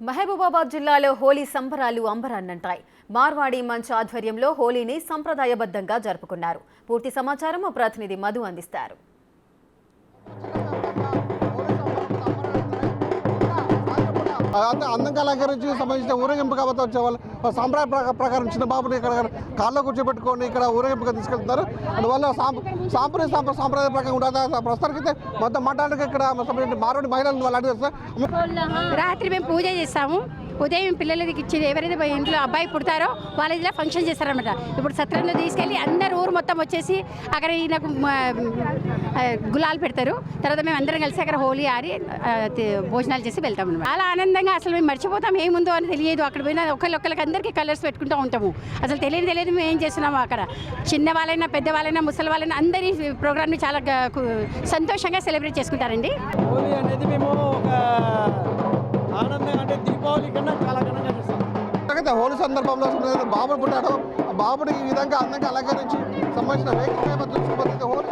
మహబూబాబాద్ జిల్లాలో హోలీ సంబరాలు అంబరాన్నంటాయి. మార్వాడి మంచ్ ఆధ్వర్యంలో హోలీని సంప్రదాయబద్ధంగా జరుపుకున్నారు. పూర్తి సమాచారం మా ప్రతినిధి మధు అందిస్తారు. అందంగా అలంకరించి సంబంధించిన ఊరేగింపు కాబట్టి వచ్చే వాళ్ళు సాంప్రదాయ ప్రకారం చిన్న బాబుని ఇక్కడ కాళ్ళలో కూర్చోబెట్టుకొని ఇక్కడ ఊరేగింపుగా తీసుకెళ్తున్నారు. అందువల్ల సాంప్రదాయ ప్రకారం ఉంటుంది. ప్రస్తుతానికి మొత్తం మాట్లాడడానికి ఇక్కడ మారోడి మహిళలు వాళ్ళు అడిగేస్తారు. రాత్రి మేము పూజ చేస్తాము. ఉదయం పిల్లలకి ఇచ్చి ఎవరైతే ఇంట్లో అబ్బాయి పుడతారో వాళ్ళ ఇలా ఫంక్షన్ చేస్తారనమాట. ఇప్పుడు సత్రంలో తీసుకెళ్ళి అందరు ఊరు మొత్తం వచ్చేసి అక్కడ నాకు గులాలు పెడతారు. తర్వాత మేము అందరం కలిసి అక్కడ హోలీ ఆడి భోజనాలు చేసి వెళ్తాము. చాలా ఆనందంగా అసలు మేము మర్చిపోతాం ఏముందో అని తెలియదు. అక్కడ పోయినా ఒకరికి అందరికీ కలర్స్ పెట్టుకుంటూ ఉంటాము. అసలు తెలియదు మేము ఏం చేస్తున్నాము. అక్కడ చిన్న వాళ్ళైనా పెద్ద వాళ్ళైనా ముసలి వాళ్ళైనా అందరి ప్రోగ్రామ్ని చాలా సంతోషంగా సెలబ్రేట్ చేసుకుంటారండి. హోలీ అనేది మేము ఒక ఆనందంగా అంటే దీపావళి కన్నా చాలా ఘనంగా చేస్తాం. హోలీ సందర్భంలో బాబుడు పుట్టాడు. ఆ బాబుడికి ఈ విధంగా అందంగా అలంకరించి సంబంధించిన వెహికల్ హోలీ